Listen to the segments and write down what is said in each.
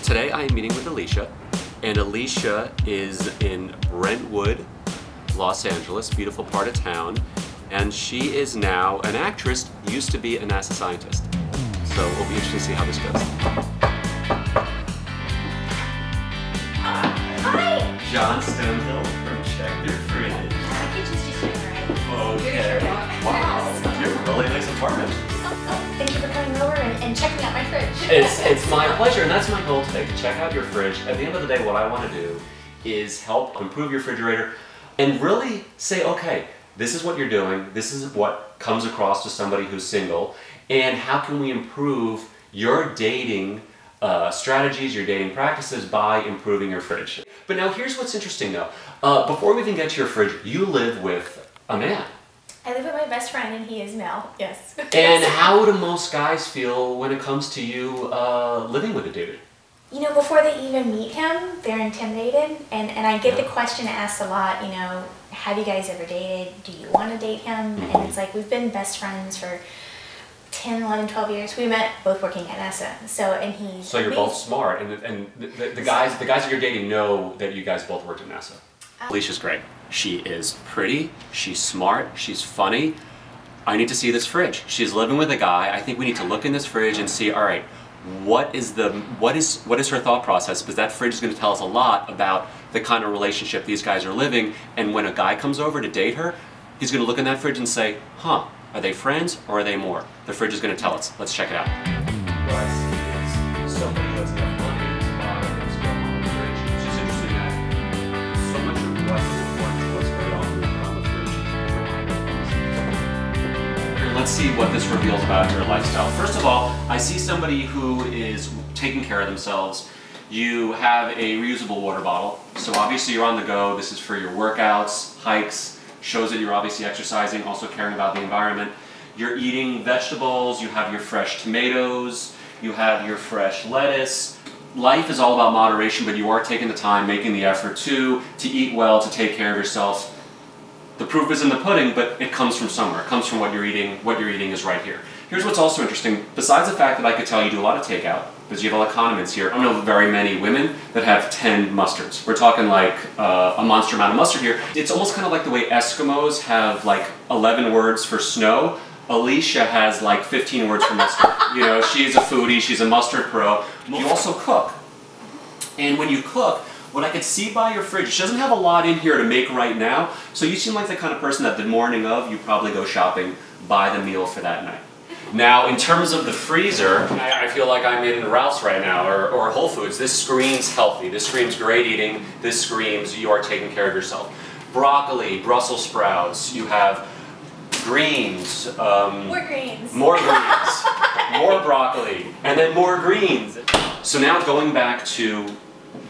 Today I am meeting with Alicia, and Alicia is in Brentwood, Los Angeles, beautiful part of town, and she is now an actress, used to be a NASA scientist. So it'll be interesting to see how this goes. Hi! John Stonehill from Check Your Fridge. I could just use it, right? Okay. Wow, you're a really nice apartment. Thank you for coming over and checking out my fridge. It's my pleasure, and that's my goal today, to check out your fridge. At the end of the day, what I want to do is help improve your refrigerator and really say, okay, this is what you're doing, this is what comes across to somebody who's single, and how can we improve your dating strategies, your dating practices by improving your fridge. But now here's what's interesting though. Before we even get to your fridge, you live with a man. I live with my best friend and he is male, yes. And how do most guys feel when it comes to you living with a dude? You know, before they even meet him, they're intimidated. And I get the question asked a lot, you know, have you guys ever dated? Do you want to date him? Mm-hmm. And it's like, we've been best friends for 10, 11, 12 years. We met both working at NASA. So you're both smart, and the guys that you're dating know that you guys both worked at NASA. Alicia's great. She is pretty, she's smart, she's funny. I need to see this fridge. She's living with a guy. I think we need to look in this fridge and see, all right, what is her thought process? Because that fridge is going to tell us a lot about the kind of relationship these guys are living. And when a guy comes over to date her, he's going to look in that fridge and say, huh, are they friends or are they more? The fridge is going to tell us. Let's check it out. What I see is somebody who has enough money to buy what's going on in the fridge. It's just interesting that so much of what's important to what's right on the fridge. Here, let's see what this reveals about your lifestyle. First of all, I see somebody who is taking care of themselves. You have a reusable water bottle, so obviously you're on the go. This is for your workouts, hikes, shows that you're obviously exercising, also caring about the environment. You're eating vegetables, you have your fresh tomatoes, you have your fresh lettuce. Life is all about moderation, but you are taking the time, making the effort to eat well, to take care of yourself. The proof is in the pudding, but it comes from somewhere. It comes from what you're eating. What you're eating is right here. Here's what's also interesting. Besides the fact that I could tell you do a lot of takeout, because you have a lot of condiments here, I don't know very many women that have 10 mustards. We're talking like a monster amount of mustard here. It's almost kind of like the way Eskimos have like 11 words for snow. Alicia has like 15 words for mustard. You know, she's a foodie, she's a mustard pro. You also cook. And when you cook, what I could see by your fridge, she doesn't have a lot in here to make right now, so you seem like the kind of person that the morning of, you probably go shopping, buy the meal for that night. Now, in terms of the freezer, I feel like I'm in Ralph's right now, or Whole Foods. This screams healthy, this screams great eating, this screams you are taking care of yourself. Broccoli, Brussels sprouts, you have greens. More greens. More greens. More broccoli, and then more greens. So now going back to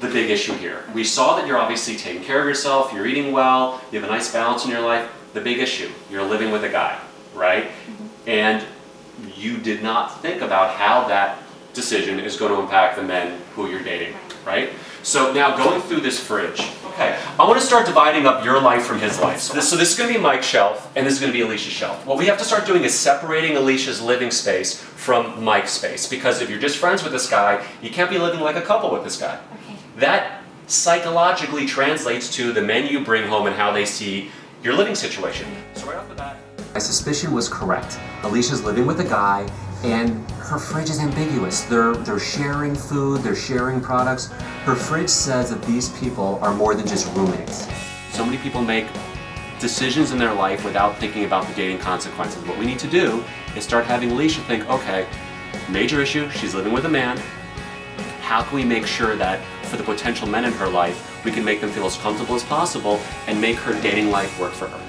the big issue here. We saw that you're obviously taking care of yourself, you're eating well, you have a nice balance in your life. The big issue, you're living with a guy, right? Mm-hmm. And you did not think about how that decision is going to impact the men who you're dating, right? So now going through this fridge, okay, I want to start dividing up your life from his life. So this is going to be Mike's shelf, and this is going to be Alicia's shelf. What we have to start doing is separating Alicia's living space from Mike's space, because if you're just friends with this guy, you can't be living like a couple with this guy. Okay. That psychologically translates to the men you bring home and how they see your living situation. So right off the bat, my suspicion was correct. Alicia's living with a guy, and her fridge is ambiguous. They're sharing food, they're sharing products. Her fridge says that these people are more than just roommates. So many people make decisions in their life without thinking about the dating consequences. What we need to do is start having Alicia think, okay, major issue, she's living with a man. How can we make sure that for the potential men in her life, we can make them feel as comfortable as possible and make her dating life work for her?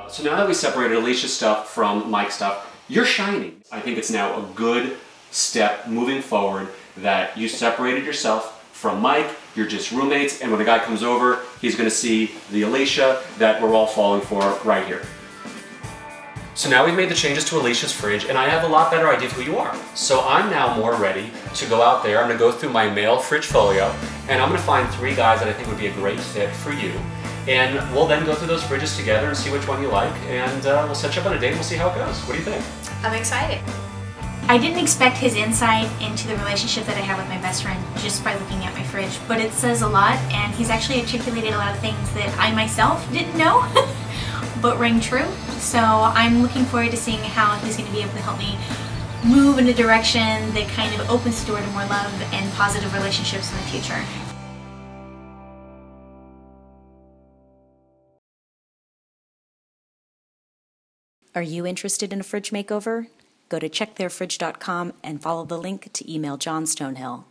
So now that we separated Alicia's stuff from Mike's stuff, you're shining. I think it's now a good step moving forward that you separated yourself from Mike, you're just roommates, and when a guy comes over, he's going to see the Alicia that we're all falling for right here. So now we've made the changes to Alicia's fridge, and I have a lot better idea of who you are. So I'm now more ready to go out there. I'm going to go through my male fridge folio, and I'm going to find 3 guys that I think would be a great fit for you. And we'll then go through those fridges together and see which one you like, and we'll set you up on a date and we'll see how it goes. What do you think? I'm excited. I didn't expect his insight into the relationship that I have with my best friend just by looking at my fridge, but it says a lot, and he's actually articulated a lot of things that I myself didn't know, but ring true. So I'm looking forward to seeing how he's going to be able to help me move in a direction that kind of opens the door to more love and positive relationships in the future. Are you interested in a fridge makeover? Go to checktheirfridge.com and follow the link to email John Stonehill.